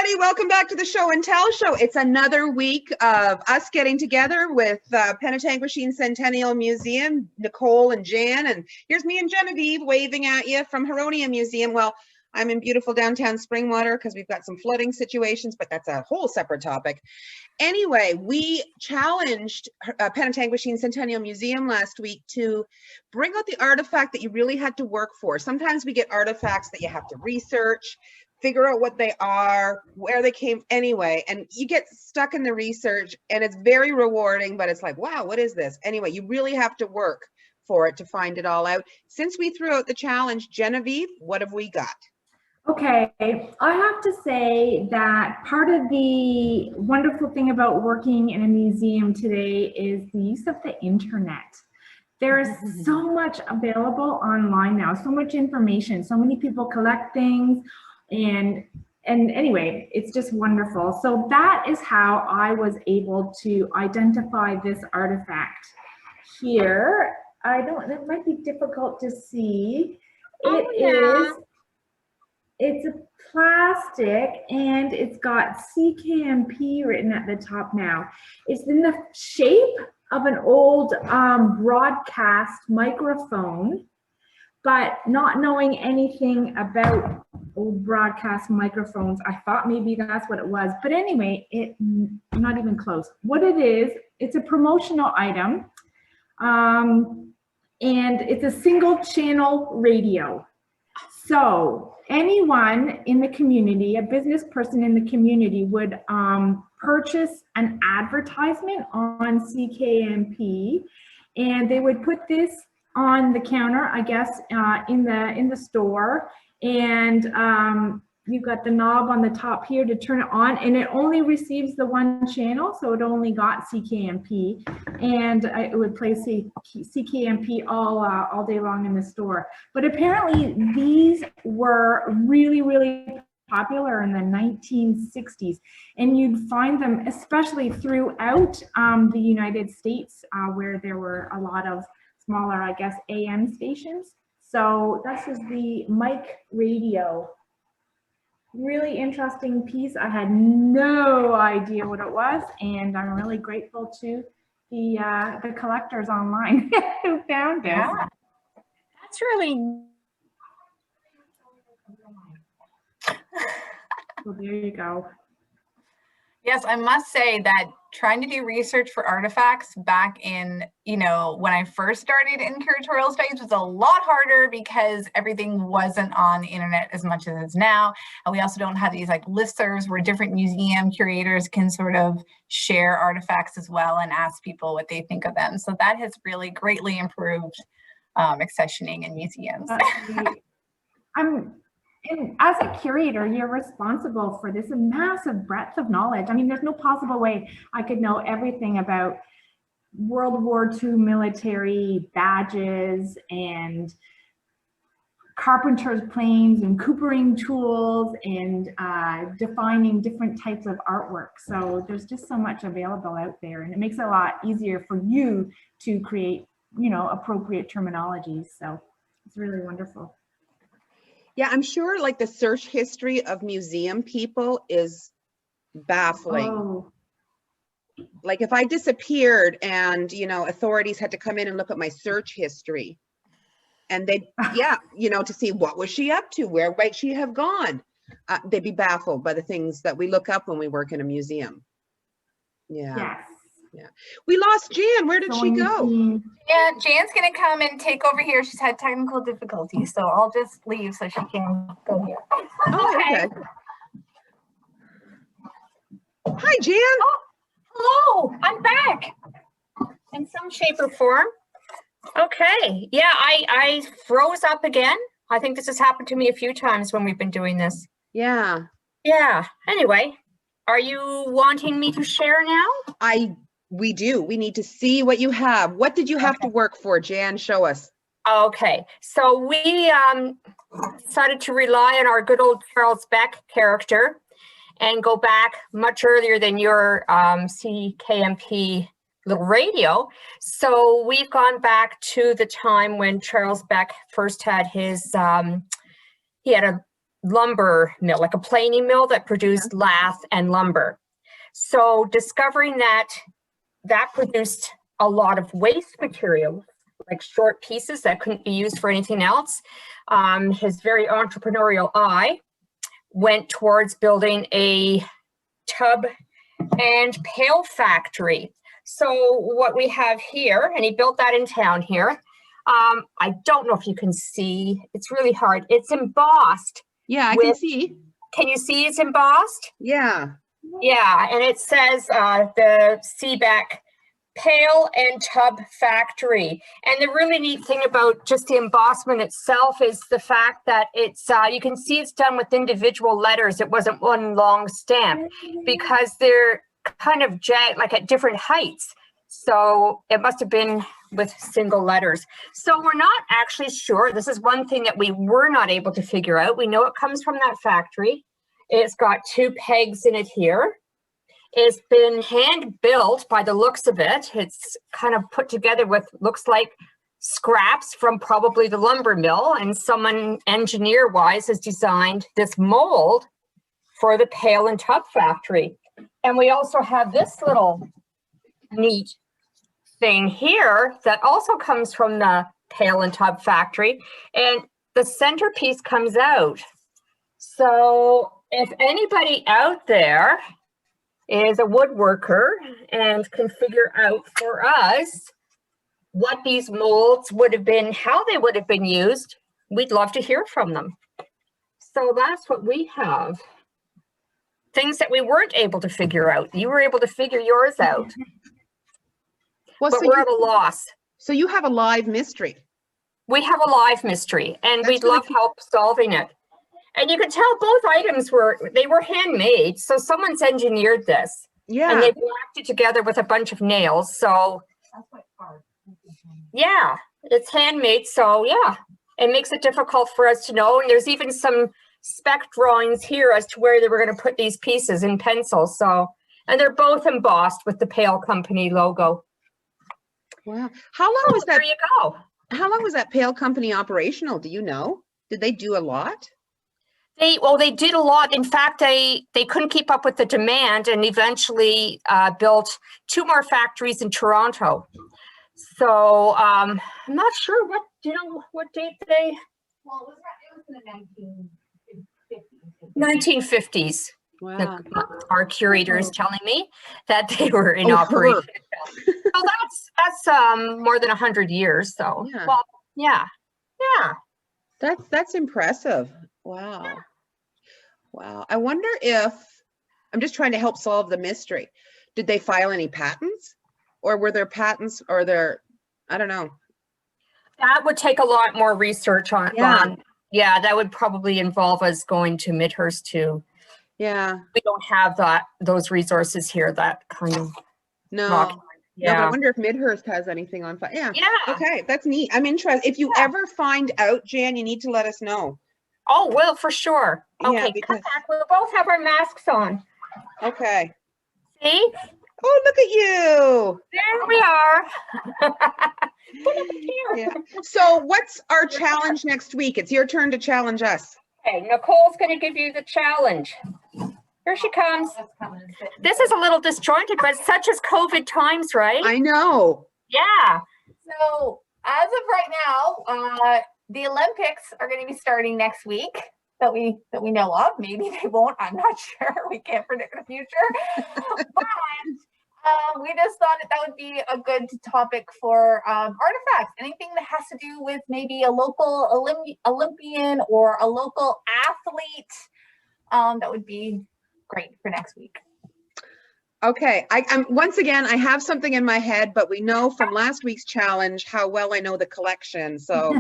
everybody. Welcome back to the Show and Tell Show. It's another week of us getting together with Penetanguishene Centennial Museum, Nicole and Jan. And here's me and Genevieve waving at you from Huronia Museum. Well, I'm in beautiful downtown Springwater because we've got some flooding situations, but that's a whole separate topic. Anyway, we challenged Penetanguishene Centennial Museum last week to bring out the artifact that you really had to work for. Sometimes we get artifacts that you have to research, figure out what they are, where they came anyway, and you get stuck in the research and it's very rewarding, but it's like, wow, what is this? Anyway, you really have to work for it to find it all out. Since we threw out the challenge, Genevieve, what have we got? Okay, I have to say that part of the wonderful thing about working in a museum today is the use of the internet. There's so much available online now, so much information, so many people collect things, and anyway, it's just wonderful. So that is how I was able to identify this artifact here. It might be difficult to see. It's a plastic and it's got CKMP written at the top now. It's in the shape of an old broadcast microphone, but not knowing anything about old broadcast microphones, I thought maybe that's what it was. But anyway, not even close. What it is, it's a promotional item, and it's a single channel radio. So anyone in the community, a business person in the community would purchase an advertisement on CKMP, and they would put this on the counter, I guess, in the store, and you've got the knob on the top here to turn it on, and it only receives the one channel, so it only got CKMP, and it would play CKMP all day long in the store. But apparently these were really, really popular in the 1960s, and you'd find them especially throughout the United States, where there were a lot of smaller, I guess, AM stations. So this is the mic radio. Really interesting piece. I had no idea what it was, and I'm really grateful to the collectors online who found this. Yeah, that's really. So there you go. Yes, I must say that trying to do research for artifacts back in, when I first started in curatorial studies was a lot harder because everything wasn't on the internet as much as it is now. And we also don't have these like listservs where different museum curators can sort of share artifacts as well and ask people what they think of them. So that has really greatly improved accessioning in museums. And as a curator, you're responsible for this massive breadth of knowledge. I mean, there's no possible way I could know everything about World War II military badges and carpenter's planes and coopering tools and defining different types of artwork. So there's just so much available out there, and it makes it a lot easier for you to create, appropriate terminologies. So it's really wonderful. Yeah, I'm sure like the search history of museum people is baffling. Oh. Like if I disappeared and, authorities had to come in and look at my search history and they'd, to see what was she up to? Where might she have gone? They'd be baffled by the things that we look up when we work in a museum. Yeah. Yes. Yeah. We lost Jan. Where did she go? Yeah, Jan's going to come and take over here. She's had technical difficulties, so I'll just leave so she can go here. Oh, okay. Hi, Jan. Oh, hello. I'm back in some shape or form. Okay. Yeah, I froze up again. I think this has happened to me a few times when we've been doing this. Yeah. Yeah. Anyway, are you wanting me to share now? We do. We need to see what you have. What did you have to work for, Jan? Show us. Okay, so we decided to rely on our good old Charles Beck character and go back much earlier than your CKMP little radio. So we've gone back to the time when Charles Beck first had his, he had a lumber mill, like a planing mill that produced lath and lumber. So discovering that produced a lot of waste material, like short pieces that couldn't be used for anything else, his very entrepreneurial eye went towards building a tub and pail factory. So what we have here, and he built that in town here. I don't know if you can see, it's really hard. It's embossed. Yeah, I can see. Can you see it's embossed? Yeah. Yeah, and it says the Seebeck Pail and Tub Factory. And the really neat thing about just the embossment itself is the fact that it's, you can see it's done with individual letters. It wasn't one long stamp because they're kind of jagged, like at different heights. So it must have been with single letters. So we're not actually sure. This is one thing that we were not able to figure out. We know it comes from that factory. It's got 2 pegs in it here. It's been hand built by the looks of it. It's kind of put together with, looks like scraps from probably the lumber mill, and someone engineer wise has designed this mold for the pail and tub factory. And we also have this little neat thing here that also comes from the pail and tub factory, and the centerpiece comes out. So if anybody out there is a woodworker and can figure out for us what these molds would have been, how they would have been used, we'd love to hear from them. So that's what we have. Things that we weren't able to figure out. You were able to figure yours out. Well, but so we're at a loss. So you have a live mystery. We have a live mystery, and That's we'd really love help solving it. And you can tell both items were handmade. So someone's engineered this. Yeah. And they've whacked it together with a bunch of nails. So yeah, it's handmade. So yeah, it makes it difficult for us to know. And there's even some spec drawings here as to where they were going to put these pieces in pencil. So, and they're both embossed with the Pail Company logo. Wow. How long was that? There you go. How long was that Pail Company operational? Do you know? Did they do a lot? They did a lot. In fact, they couldn't keep up with the demand and eventually built 2 more factories in Toronto. So I'm not sure what date they. Well, it was in the 1950s. Wow. Our curator is telling me that they were in operation. So that's more than 100 years. So Yeah. well, yeah. That's impressive. Wow. Wow. I wonder if, I'm just trying to help solve the mystery. Did they file any patents, or were there patents, or I don't know. That would take a lot more research on. Yeah, that would probably involve us going to Midhurst too. Yeah. We don't have those resources here, that kind of. No. Yeah. No, but I wonder if Midhurst has anything on file. Yeah. Yeah. Okay, that's neat. I'm interested. If you ever find out, Jan, you need to let us know. Oh, well, for sure. Okay, Yeah, because- come back. We'll both have our masks on. Okay. See? Oh, look at you. There we are. Put up a chair. Yeah. So what's our challenge next week? It's your turn to challenge us. Okay, Nicole's going to give you the challenge. Here she comes. This is a little disjointed, but such as COVID times, right? I know. Yeah. So as of right now, the Olympics are going to be starting next week that we know of. Maybe they won't. I'm not sure. We can't predict the future. But we just thought that would be a good topic for artifacts. Anything that has to do with maybe a local Olympian or a local athlete, that would be great for next week. Okay, I'm once again, I have something in my head, but we know from last week's challenge how well I know the collection. So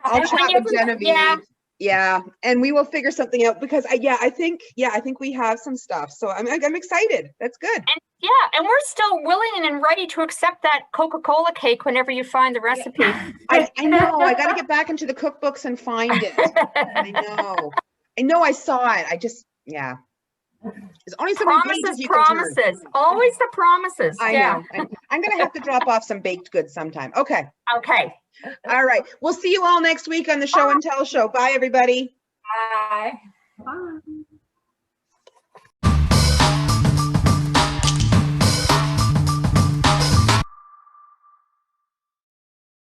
I'll chat with Genevieve. Yeah, and we will figure something out because I think we have some stuff. So I'm excited. That's good. And we're still willing and ready to accept that Coca-Cola cake whenever you find the recipe. I know. I got to get back into the cookbooks and find it. I know. I saw it. There's only so many pages you can turn. Always the promises. I know. I'm going to have to drop off some baked goods sometime. Okay. Okay. All right. We'll see you all next week on the Show and Tell Show. Bye, everybody. Bye. Bye.